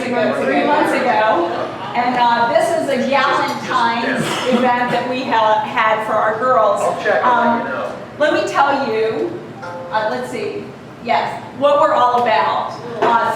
3 months ago. And this is a Galentine's event that we had for our girls. I'll check and let you know. Let me tell you, let's see, yes, what we're all about.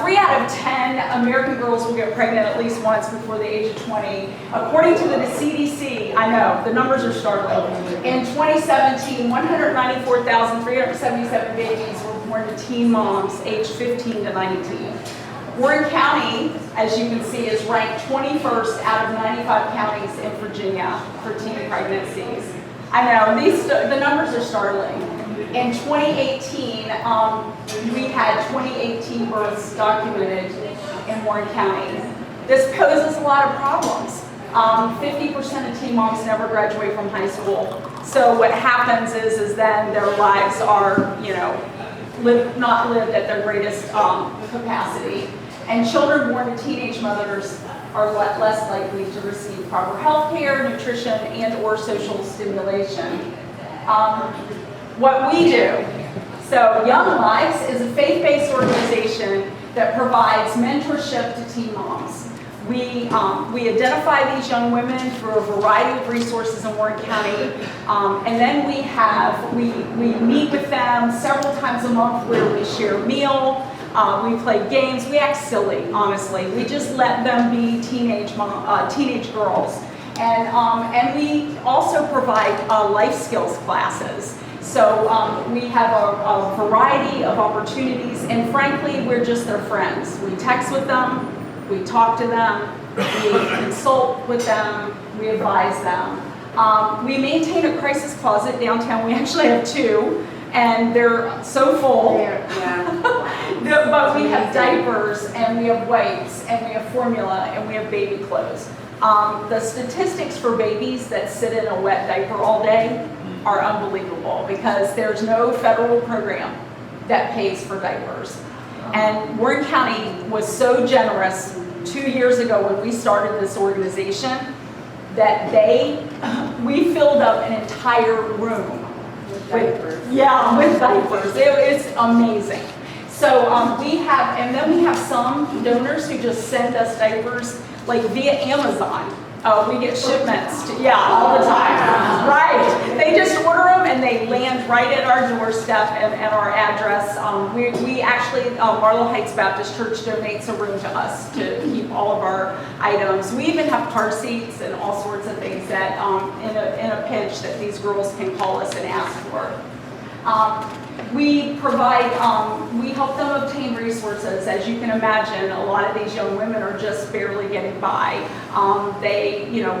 3 out of 10 American girls will get pregnant at least once before the age of 20. According to the CDC, I know, the numbers are startling. In 2017, 194,377 babies were born to teen moms aged 15 to 19. Warren County, as you can see, is ranked 21st out of 95 counties in Virginia for teen pregnancies. I know, the numbers are startling. In 2018, we had 2018 births documented in Warren County. This poses a lot of problems. 50% of teen moms never graduate from high school. So what happens is then their lives are, not lived at their greatest capacity. And children born to teenage mothers are less likely to receive proper health care, nutrition, and/or social stimulation. What we do. So Young Lives is a faith-based organization that provides mentorship to teen moms. We identify these young women through a variety of resources in Warren County, and then we meet with them several times a month where we share a meal, we play games, we act silly, honestly. We just let them be teenage girls. And we also provide life skills classes. So we have a variety of opportunities, and frankly, we're just their friends. We text with them, we talk to them, we consult with them, we advise them. We maintain a crisis closet downtown. We actually have 2, and they're so full. But we have diapers, and we have wipes, and we have formula, and we have baby clothes. The statistics for babies that sit in a wet diaper all day are unbelievable because there's no federal program that pays for diapers. And Warren County was so generous 2 years ago when we started this organization that we filled up an entire room with diapers. With diapers. It's amazing. So then we have some donors who just send us diapers like via Amazon. We get shipments all the time. Right. They just order them and they land right at our doorstep and at our address. We actually, Marlow Heights Baptist Church donates a room to us to keep all of our items. We even have car seats and all sorts of things that in a pinch that these girls can call us and ask for. We help them obtain resources. As you can imagine, a lot of these young women are just barely getting by.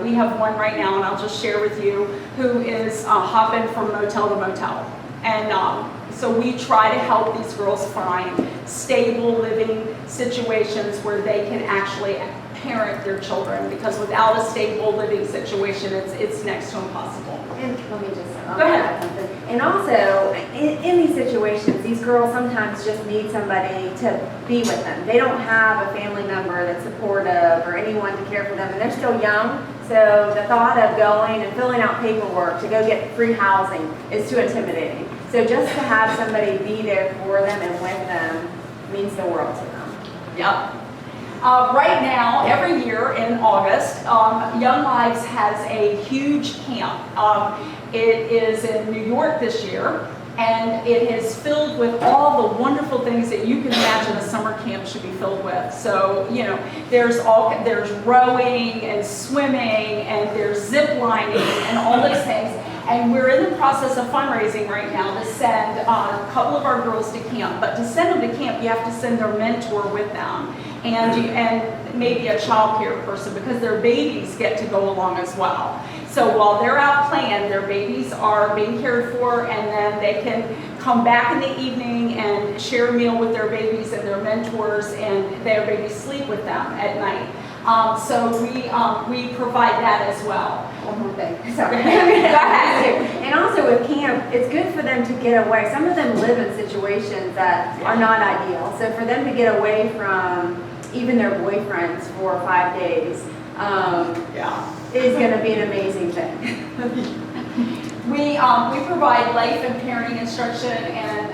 We have one right now, and I'll just share with you, who is hopping from motel to motel. And so we try to help these girls find stable living situations where they can actually parent their children, because without a stable living situation, it's next to impossible. And let me just Go ahead. something. And also, in these situations, these girls sometimes just need somebody to be with them. They don't have a family member that's supportive or anyone to care for them, and they're still young. So the thought of going and filling out paperwork to go get free housing is too intimidating. So just to have somebody be there for them and with them means the world to them. Yep. Right now, every year in August, Young Lives has a huge camp. It is in New York this year, and it is filled with all the wonderful things that you can imagine a summer camp should be filled with. So, there's rowing and swimming, and there's zip lining and all these things. And we're in the process of fundraising right now to send a couple of our girls to camp. But to send them to camp, you have to send their mentor with them, and maybe a child care person, because their babies get to go along as well. So while they're out playing, their babies are being cared for, and then they can come back in the evening and share a meal with their babies and their mentors, and their babies sleep with them at night. So we provide that as well. One more thing. Sorry. And also with camp, it's good for them to get away. Some of them live in situations that are not ideal. So for them to get away from even their boyfriends for 5 days is going to be an amazing thing. We provide life and parenting instruction and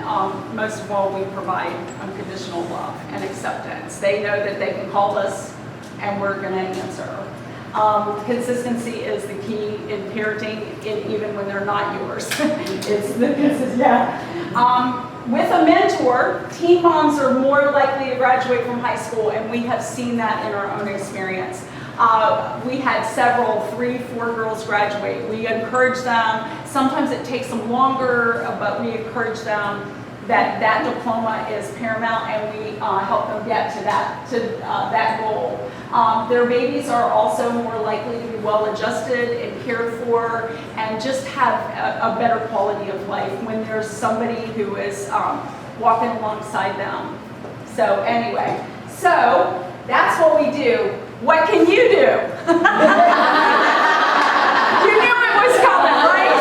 most of all, we provide unconditional love and acceptance. They know that they can call us and we're going to answer. Consistency is the key in parenting, even when they're not yours. It's the with a mentor, teen moms are more likely to graduate from high school, and we have seen that in our own experience. We had several, 3, 4 girls graduate. We encourage them. Sometimes it takes them longer, but we encourage them that diploma is paramount, and we help them get to that goal. Their babies are also more likely to be well adjusted and cared for, and just have a better quality of life when there's somebody who is walking alongside them. So anyway, so that's what we do. What can you do? You knew it was coming, right?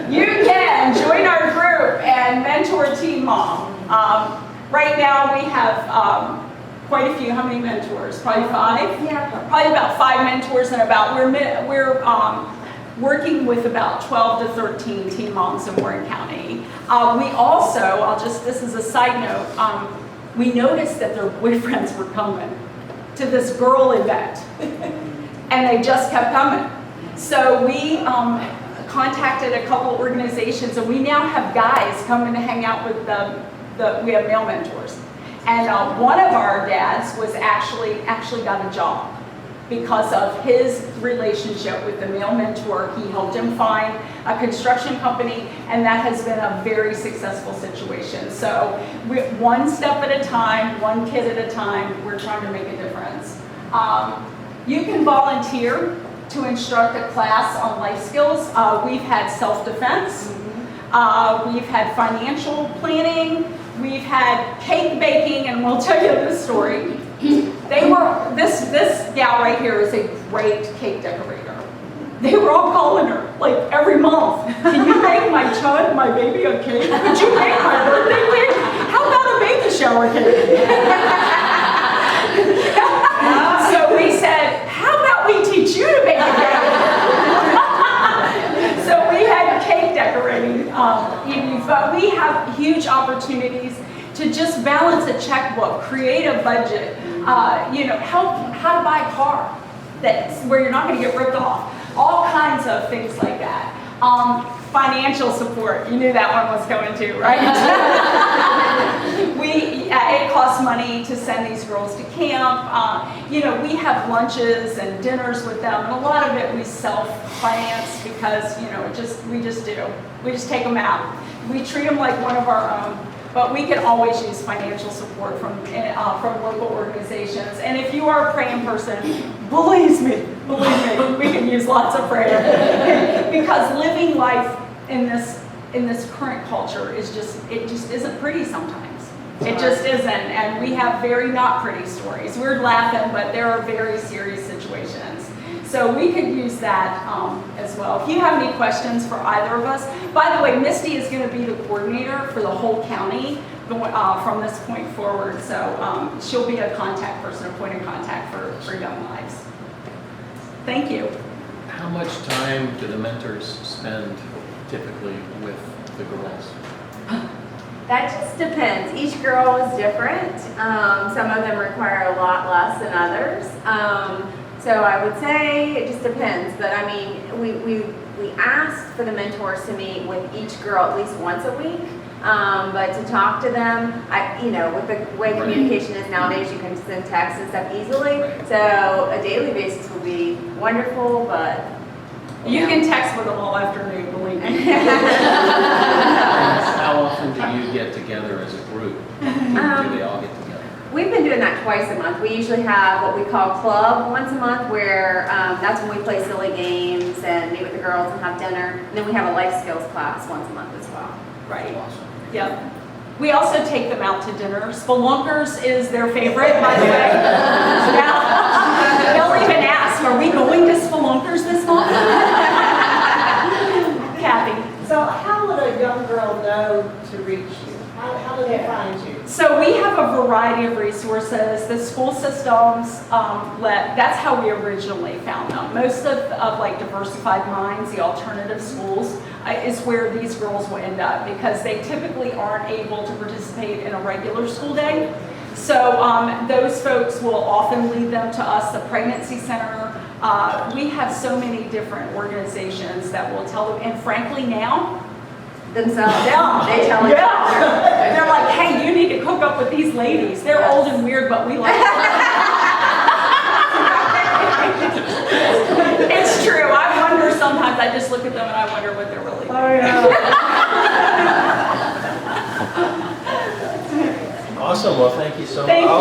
You can join our group and mentor Teen Mom. Right now we have quite a few. How many mentors? Probably 5? Yeah. Probably about 5 mentors, and we're working with about 12 to 13 teen moms in Warren County. We also, this is a side note, we noticed that their boyfriends were coming to this girl event, and they just kept coming. So we contacted a couple organizations, and we now have guys coming to hang out with we have male mentors. And one of our dads was actually got a job because of his relationship with the male mentor. He helped him find a construction company, and that has been a very successful situation. So one step at a time, one kid at a time, we're trying to make a difference. You can volunteer to instruct a class on life skills. We've had self-defense, we've had financial planning, we've had cake baking, and we'll tell you this story. This gal right here is a great cake decorator. They were all calling her, like, every month. Can you make my baby a cake? Could you make my birthday cake? How about a baby shower cake? So we said, how about we teach you to make a cake? So we had cake decorating evenings, but we have huge opportunities to just balance a checkbook, create a budget, how to buy a car where you're not going to get ripped off, all kinds of things like that. Financial support, you knew that one was going to, right? It costs money to send these girls to camp. We have lunches and dinners with them, and a lot of it we self-finance because, we just do. We just take them out. We treat them like one of our own. But we can always use financial support from local organizations. And if you are a praying person, believe me, we can use lots of prayer. Because living life in this current culture it just isn't pretty sometimes. It just isn't, and we have very not pretty stories. We're laughing, but there are very serious situations. So we could use that as well. If you have any questions for either of us, by the way, Misty is going to be the coordinator for the whole county from this point forward. So she'll be a contact person, a point of contact for Young Lives. Thank you. How much time do the mentors spend typically with the girls? That just depends. Each girl is different. Some of them require a lot less than others. So I would say it just depends. But I mean, we ask for the mentors to meet with each girl at least once a week. But to talk to them, with the way communication is nowadays, you can send texts and stuff easily. So a daily basis would be wonderful, but you can text with them all afternoon, believe me. How often do you get together as a group? Do they all get together? We've been doing that twice a month. We usually have what we call club once a month, where that's when we play silly games and meet with the girls and have dinner. And then we have a life skills class once a month as well. Right. Awesome. Yep. We also take them out to dinner. Spelunkers is their favorite, by the way. They'll even ask, are we going to Spelunkers this month? Kathy. So how would a young girl know to reach you? How do they find you? So we have a variety of resources. The school systems, that's how we originally found them. Most of like Diversified Minds, the alternative schools, is where these girls will end up because they typically aren't able to participate in a regular school day. So those folks will often lead them to us, the pregnancy center. We have so many different organizations that will tell them, and frankly now, Themselves, yeah, they tell each other. yeah. They're like, hey, you need to hook up with these ladies. They're old and weird, but we like them. It's true. I wonder sometimes, I just look at them and I wonder what they're really doing. Oh, yeah. Awesome, well, thank you so much. Thank you.